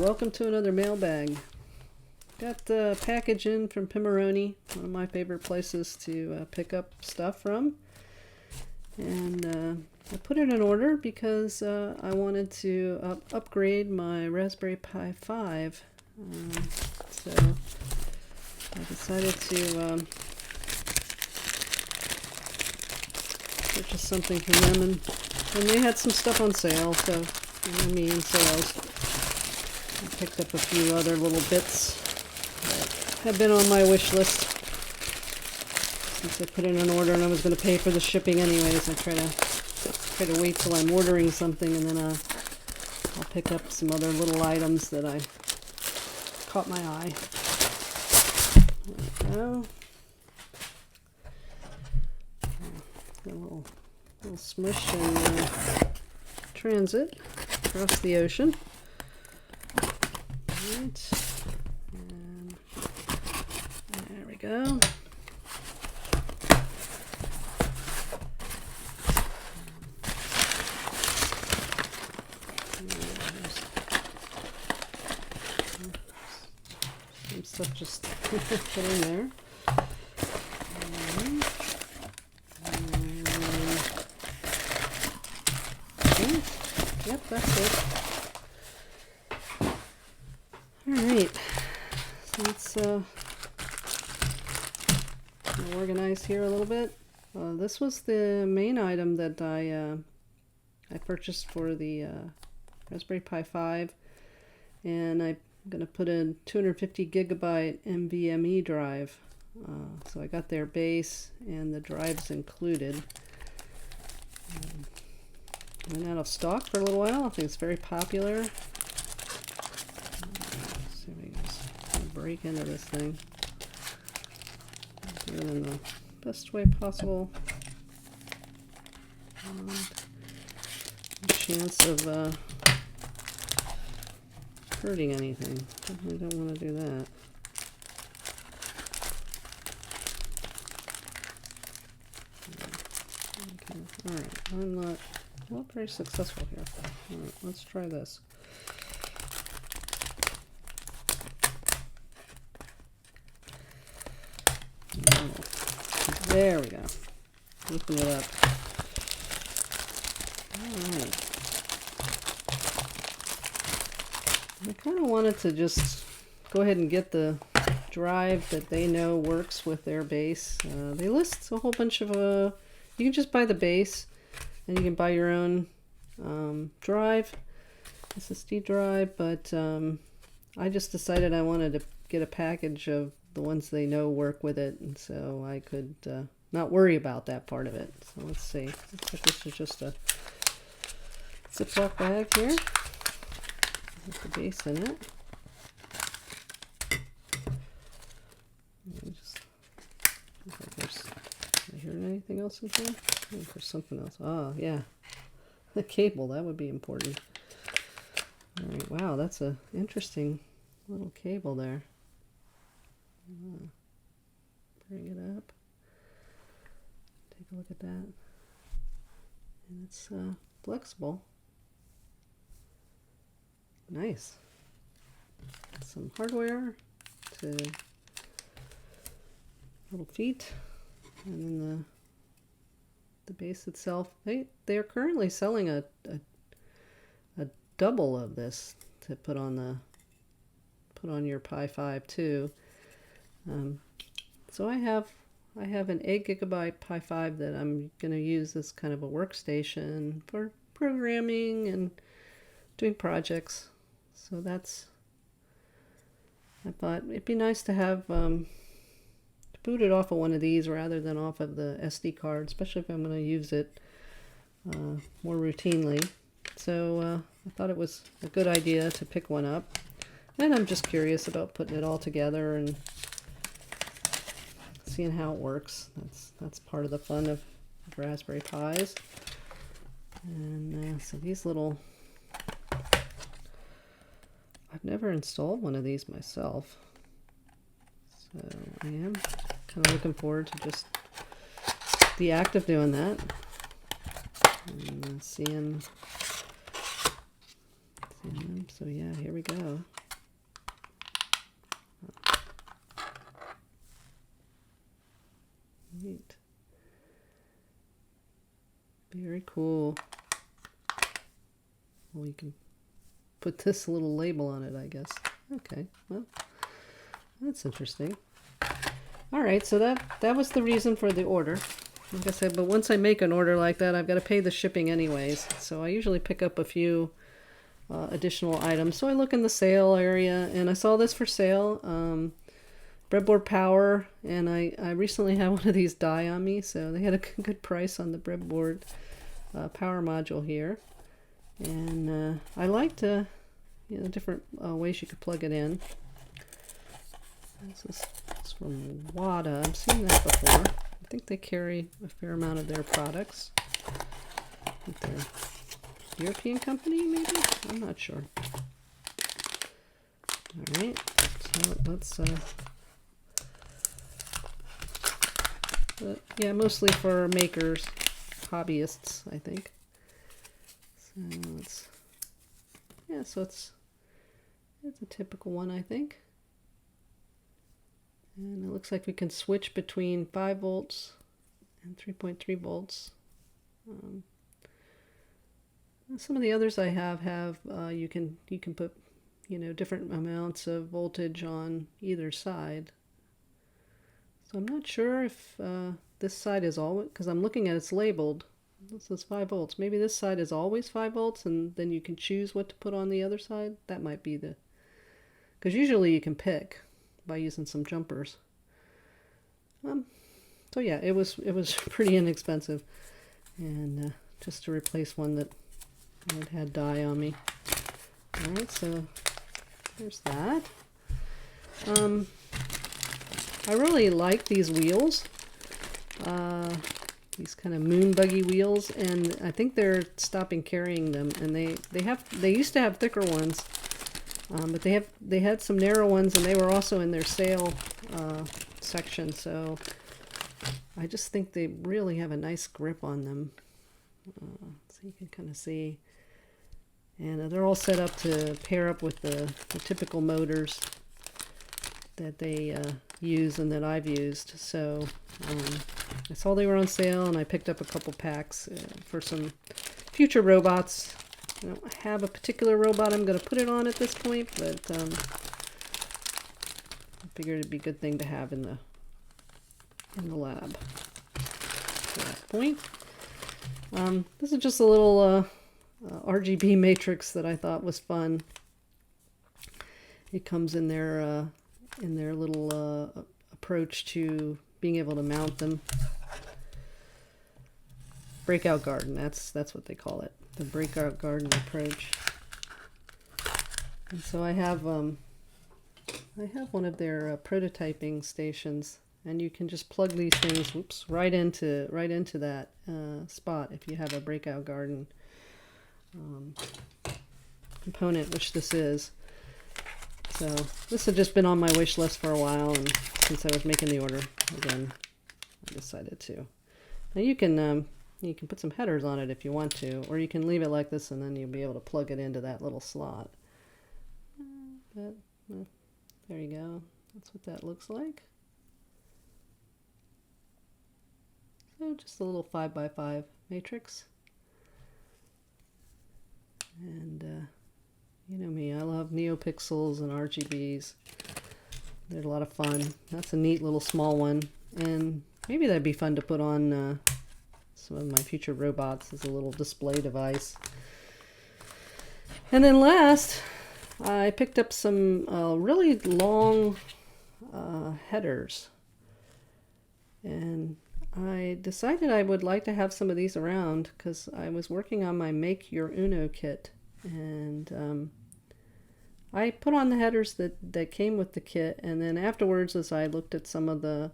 welcome to another mailbag. Got the package in from Pimoroni, one of my favorite places to pick up stuff from. And I put it in order because I wanted to upgrade my Raspberry Pi 5. So I decided to purchase something from them, and they had some stuff on sale, so me in sales. I picked up a few other little bits that have been on my wish list since I put in an order and I was going to pay for the shipping anyways. I try to wait till I'm ordering something, and then I'll pick up some other little items that I caught my eye. There we go. Got a little smush in transit across the ocean. Right. And there we go. Some stuff just put in there. Yep, that's it. Alright, so let's organize here a little bit. This was the main item that I purchased for the Raspberry Pi 5, and I'm going to put in 250 gigabyte NVMe drive. So I got their base and the drives included. Went out of stock for a little while. I think it's very popular. Let's see if we can just break into this thing. Do it in the best way possible. No chance of hurting anything. Definitely don't want to do that. Okay. Alright, I'm not very successful here. Alright, let's try this. There we go. Open it up. Alright. I kind of wanted to just go ahead and get the drive that they know works with their base. They list a whole bunch of you can just buy the base, and you can buy your own drive, SSD drive, but I just decided I wanted to get a package of the ones they know work with it, and so I could not worry about that part of it. So let's see. Looks like this is just a Ziploc bag here with the base in it. Just look like there's. Am I hearing anything else in here? I think there's something else. Oh, yeah. The cable, that would be important. Alright, wow, that's a interesting little cable there. Bring it up. Take a look at that. And it's flexible. Nice. Some hardware to little feet. And then the base itself, they're currently selling a double of this to put on your Pi 5 too. So I have an 8 gigabyte Pi 5 that I'm going to use as kind of a workstation for programming and doing projects. So I thought it'd be nice to have boot it off of one of these rather than off of the SD card, especially if I'm going to use it more routinely. So I thought it was a good idea to pick one up, and I'm just curious about putting it all together and seeing how it works. That's part of the fun of Raspberry Pis. And so these little, I've never installed one of these myself, so I am kind of looking forward to just the act of doing that and seeing So yeah, here we go. Neat. Very cool. Well, you can put this little label on it, I guess. Okay, well, that's interesting. All right, so that was the reason for the order. Like I said, but once I make an order like that, I've got to pay the shipping anyways. So I usually pick up a few additional items. So I look in the sale area, and I saw this for sale. Breadboard power, and I recently had one of these die on me, so they had a good price on the breadboard power module here. And I liked different ways you could plug it in. This is from Wada. I've seen that before. I think they carry a fair amount of their products. I think they're a European company, maybe? I'm not sure. All right, so let's yeah, mostly for makers, hobbyists, I think. So it's a typical one, I think. And it looks like we can switch between 5 volts and 3.3 volts. Some of the others I have you can put different amounts of voltage on either side. So I'm not sure if this side is always, because I'm looking at it's labeled. This is 5 volts. Maybe this side is always 5 volts, and then you can choose what to put on the other side. That might be because usually you can pick by using some jumpers. So yeah, it was pretty inexpensive, and just to replace one that had dye on me. All right, so there's that. I really like these wheels, these kind of moon buggy wheels, and I think they're stopping carrying them. And they used to have thicker ones, but they had some narrow ones, and they were also in their sale section. So I just think they really have a nice grip on them. So you can kind of see, and they're all set up to pair up with the typical motors that they use and that I've used. So I saw they were on sale, and I picked up a couple packs for some future robots. I don't have a particular robot I'm going to put it on at this point, but I figured it'd be a good thing to have in the lab at that point. This is just a little RGB matrix that I thought was fun. It comes in their little approach to being able to mount them. Breakout garden, that's what they call it, the breakout garden approach. And so I have one of their prototyping stations, and you can just plug these things, right into that spot if you have a breakout garden component, which this is. So this had just been on my wish list for a while, and since I was making the order again, I decided to. Now you can put some headers on it if you want to, or you can leave it like this, and then you'll be able to plug it into that little slot. But there you go. That's what that looks like. So just a little 5x5 matrix. And you know me, I love NeoPixels and RGBs. They're a lot of fun. That's a neat little small one, and maybe that'd be fun to put on some of my future robots as a little display device. And then last, I picked up some really long headers, and I decided I would like to have some of these around because I was working on my Make Your Uno kit, and I put on the headers that came with the kit, and then afterwards, as I looked at some of the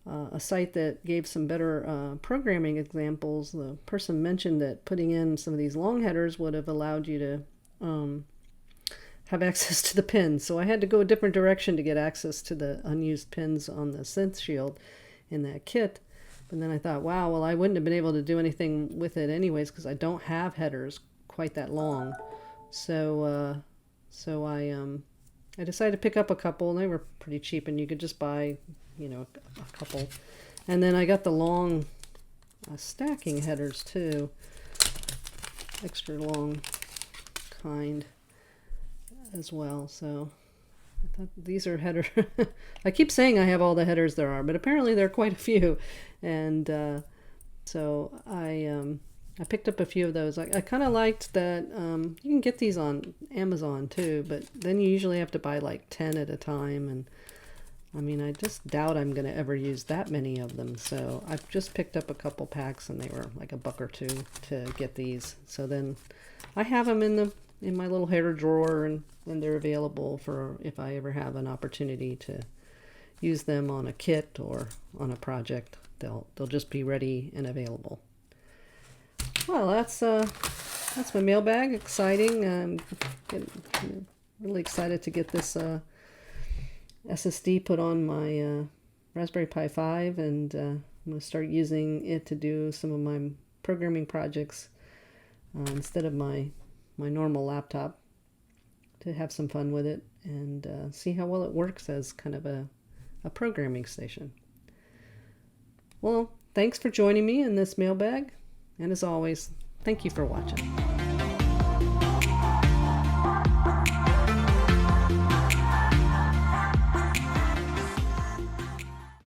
a site that gave some better programming examples, the person mentioned that putting in some of these long headers would have allowed you to have access to the pins. So I had to go a different direction to get access to the unused pins on the synth shield in that kit. But then I thought, wow, well, I wouldn't have been able to do anything with it anyways because I don't have headers quite that long. So I decided to pick up a couple, and they were pretty cheap, and you could just buy, a couple. And then I got the long stacking headers too, extra long kind as well. So I thought these are header. I keep saying I have all the headers there are, but apparently there are quite a few. And so I picked up a few of those. I kind of liked that you can get these on Amazon too, but then you usually have to buy like 10 at a time. And I mean, I just doubt I'm going to ever use that many of them. So I've just picked up a couple packs, and they were like $1 or $2 to get these. So then I have them in my little header drawer, and they're available for if I ever have an opportunity to use them on a kit or on a project. They'll just be ready and available. Well, that's my mailbag. Exciting. I'm really excited to get this SSD put on my Raspberry Pi 5, and I'm going to start using it to do some of my programming projects instead of my normal laptop, to have some fun with it and see how well it works as kind of a programming station. Well, thanks for joining me in this mailbag. And as always, thank you for watching.